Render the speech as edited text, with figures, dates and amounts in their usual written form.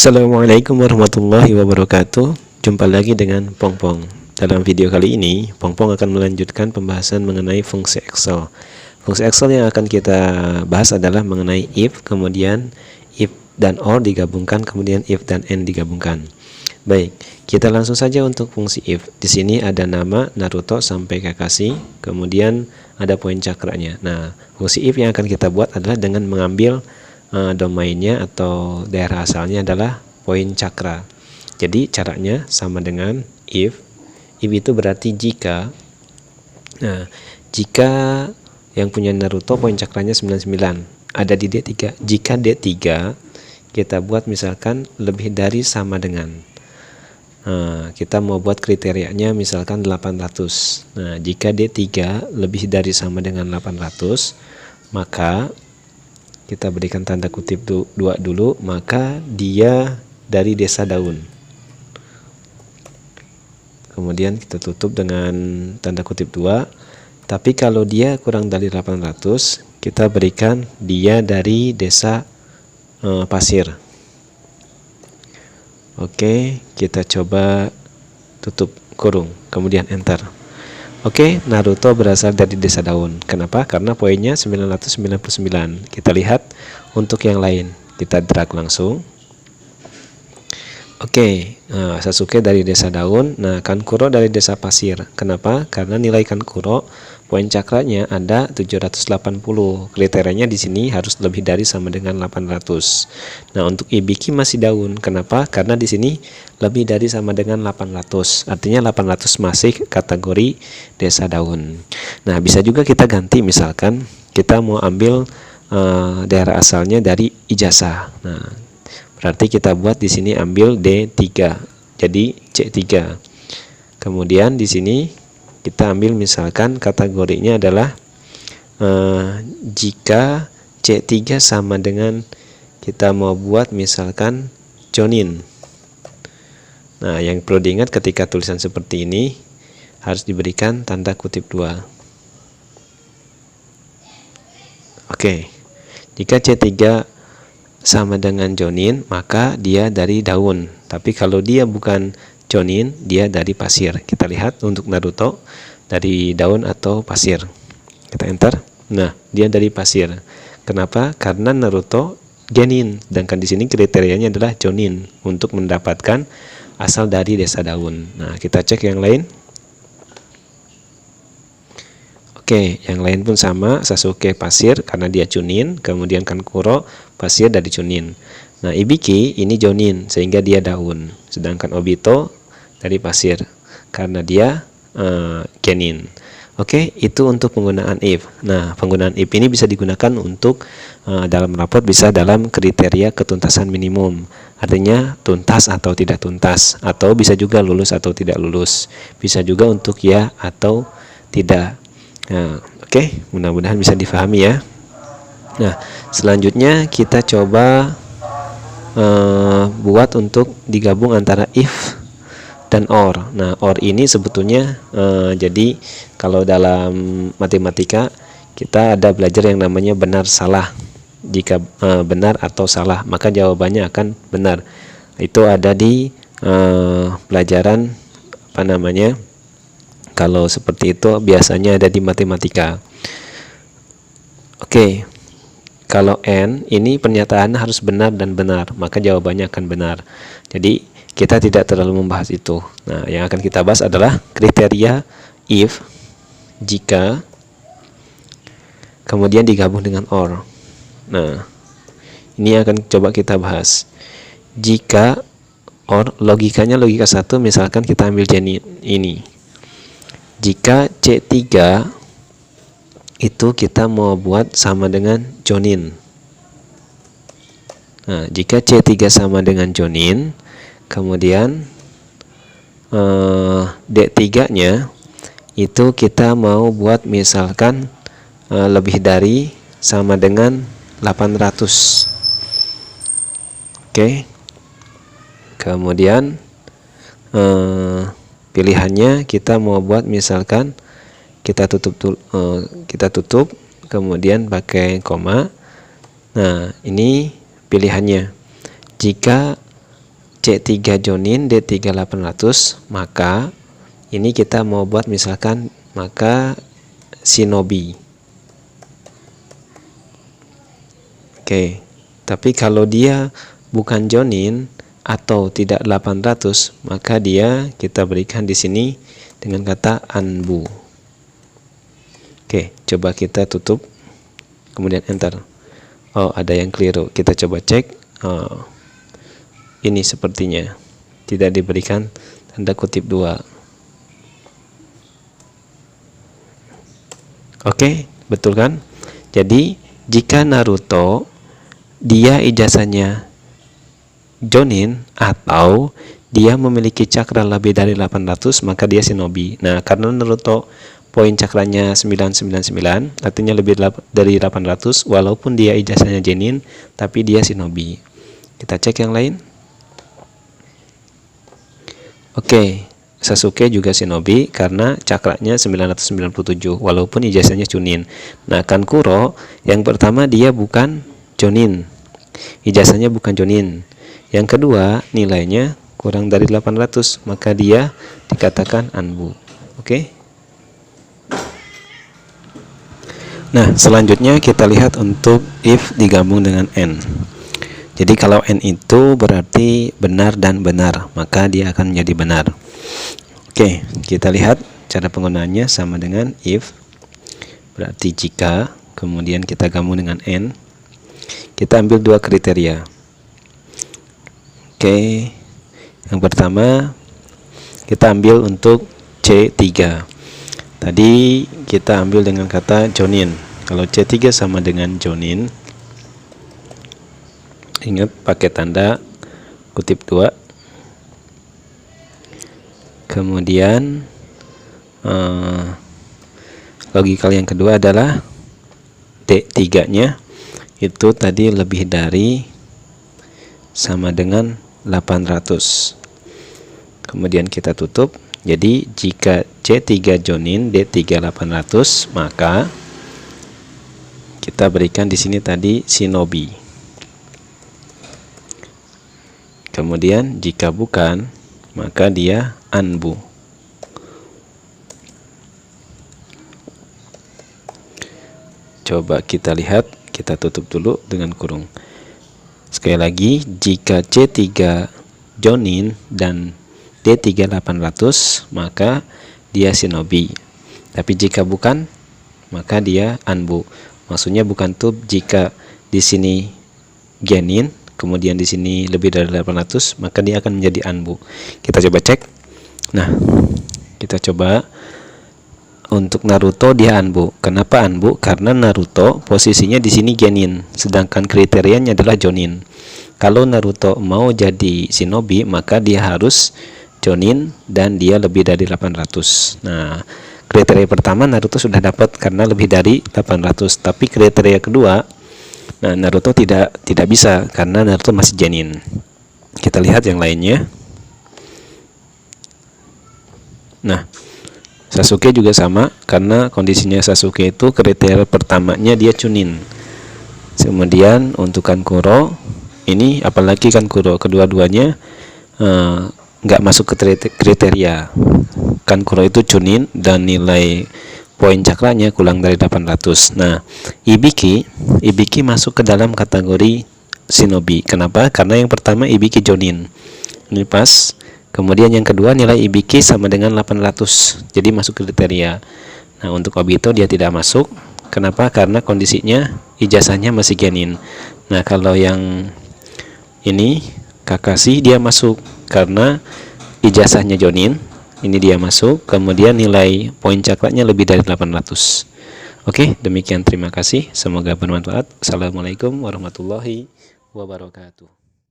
Assalamualaikum warahmatullahi wabarakatuh. Jumpa lagi dengan Pongpong. Dalam video kali ini, Pongpong akan melanjutkan pembahasan mengenai fungsi Excel. Fungsi Excel yang akan kita bahas adalah mengenai if, kemudian if dan or digabungkan, kemudian if dan and digabungkan. Baik, kita langsung saja untuk fungsi if. Di sini ada nama Naruto sampai Kakashi, kemudian ada poin cakranya. Nah, fungsi if yang akan kita buat adalah dengan mengambil domainnya atau daerah asalnya adalah poin cakra. Jadi caranya sama dengan if itu berarti jika. Nah, jika yang punya Naruto poin cakranya 99 ada di D3. Jika D3 kita buat misalkan lebih dari sama dengan, kita mau buat kriterianya misalkan 800. Nah, jika D3 lebih dari sama dengan 800, maka kita berikan tanda kutip 2 dulu, maka dia dari desa daun. Kemudian kita tutup dengan tanda kutip 2. Tapi kalau dia kurang dari 800, kita berikan dia dari desa pasir. Oke, kita coba tutup kurung, kemudian enter. Oke, Naruto berasal dari desa daun. Kenapa? Karena poinnya 999. Kita lihat untuk yang lain. Kita drag langsung. Oke, Sasuke dari desa daun. Nah, Kankuro dari desa pasir. Kenapa? Karena nilai Kankuro poin cakranya ada 780. Kriterianya di sini harus lebih dari sama dengan 800. Nah, untuk Ibiki masih daun. Kenapa? Karena di sini lebih dari sama dengan 800. Artinya 800 masih kategori desa daun. Nah, bisa juga kita ganti, misalkan kita mau ambil daerah asalnya dari ijazah. Nah, berarti kita buat di sini ambil D3. Jadi C3. Kemudian di sini kita ambil misalkan kategorinya adalah jika C3 sama dengan, kita mau buat misalkan Jonin. Nah, yang perlu diingat ketika tulisan seperti ini harus diberikan tanda kutip 2. Oke, jika C3 sama dengan Jonin, maka dia dari daun. Tapi kalau dia bukan Jonin, dia dari pasir. Kita lihat untuk Naruto dari daun atau pasir. Kita enter. Nah, dia dari pasir. Kenapa? Karena Naruto Genin, sedangkan di sini kriterianya adalah Jonin untuk mendapatkan asal dari desa daun. Nah, kita cek yang lain. Oke, yang lain pun sama. Sasuke pasir karena dia Chunin, kemudian Kankuro pasir dari Chunin. Nah, Ibiki ini Jonin sehingga dia daun, sedangkan Obito dari pasir karena dia Genin. Oke, itu untuk penggunaan if. Nah, penggunaan if ini bisa digunakan untuk dalam rapot, bisa dalam kriteria ketuntasan minimum. Artinya tuntas atau tidak tuntas, atau bisa juga lulus atau tidak lulus. Bisa juga untuk ya atau tidak. Nah, oke, mudah-mudahan bisa difahami ya. Nah, selanjutnya kita coba buat untuk digabung antara if dan or. Nah, or ini sebetulnya jadi kalau dalam matematika kita ada belajar yang namanya benar salah. Jika benar atau salah, maka jawabannya akan benar. Itu ada di pelajaran apa namanya? Kalau seperti itu biasanya ada di matematika. Oke, kalau n ini pernyataan harus benar dan benar, maka jawabannya akan benar. Jadi kita tidak terlalu membahas itu. Nah, yang akan kita bahas adalah kriteria if, jika, kemudian digabung dengan or. Nah, ini akan coba kita bahas. Jika or, logikanya logika 1, misalkan kita ambil Jenny ini. Jika C3 itu kita mau buat sama dengan Jonin. Nah, jika C3 sama dengan Jonin, kemudian D3-nya itu kita mau buat misalkan lebih dari sama dengan 800. Oke. Kemudian pilihannya kita mau buat misalkan kita tutup kemudian pakai koma. Nah, ini pilihannya. Jika C3 Jonin, D3 800, maka ini kita mau buat misalkan maka Shinobi. Oke, tapi kalau dia bukan Jonin atau tidak 800, maka dia kita berikan di sini dengan kata Anbu. Oke, coba kita tutup, kemudian enter. Oh, ada yang keliru. Kita coba cek. Oh, ini sepertinya tidak diberikan tanda kutip 2. Oke, betul kan? Jadi jika Naruto dia ijazahnya Jonin atau dia memiliki cakra lebih dari 800, maka dia Shinobi. Nah, karena Naruto poin cakranya 999, artinya lebih dari 800, walaupun dia ijazahnya Jonin, tapi dia Shinobi. Kita cek yang lain. Oke, Sasuke juga Shinobi karena cakranya 997, walaupun ijazahnya Chunin. Nah, Kankuro yang pertama dia bukan Jonin, ijazahnya bukan Jonin. Yang kedua, nilainya kurang dari 800, maka dia dikatakan Anbu. Oke. Nah, selanjutnya kita lihat untuk if digabung dengan n. Jadi kalau n itu berarti benar dan benar, maka dia akan menjadi benar. Oke, kita lihat cara penggunaannya sama dengan if. Berarti jika, kemudian kita gabung dengan n. Kita ambil 2 kriteria. Oke, yang pertama kita ambil untuk C3. Tadi kita ambil dengan kata Jonin. Kalau C3 sama dengan Jonin, ingat pakai tanda kutip 2. Kemudian logikal yang kedua adalah D3 nya itu tadi lebih dari sama dengan 800. Kemudian kita tutup. Jadi jika C3 Jonin, D3 800, maka kita berikan di sini tadi Shinobi. Kemudian jika bukan, maka dia Anbu. Coba kita lihat, kita tutup dulu dengan kurung. Sekali lagi, jika C3 Jonin dan D3 800, maka dia Shinobi. Tapi jika bukan, maka dia Anbu. Maksudnya bukan tuh jika di sini Genin, kemudian di sini lebih dari 800, maka dia akan menjadi Anbu. Kita coba cek. Nah, kita coba untuk Naruto dia Anbu. Kenapa Anbu? Karena Naruto posisinya di sini Genin, sedangkan kriterianya adalah Jonin. Kalau Naruto mau jadi Shinobi, maka dia harus Jonin dan dia lebih dari 800. Nah, kriteria pertama Naruto sudah dapat karena lebih dari 800. Tapi kriteria kedua, nah Naruto tidak bisa karena Naruto masih Genin. Kita lihat yang lainnya. Nah, Sasuke juga sama karena kondisinya Sasuke itu kriteria pertamanya dia Chunin. Kemudian untuk Kankuro ini, apalagi Kankuro, kedua-duanya nggak masuk ke kriteria. Kankuro itu Chunin dan nilai poin cakranya kurang dari 800. Nah, Ibiki masuk ke dalam kategori Shinobi. Kenapa? Karena yang pertama Ibiki Jonin, ini pas. Kemudian yang kedua nilai Ibiki sama dengan 800, jadi masuk kriteria. Nah, untuk Obito dia tidak masuk. Kenapa? Karena kondisinya ijazahnya masih Genin. Nah, kalau yang ini Kakashi dia masuk karena ijazahnya Jonin, ini dia masuk. Kemudian nilai poin cakranya lebih dari 800. Oke, demikian, terima kasih, semoga bermanfaat. Assalamualaikum warahmatullahi wabarakatuh.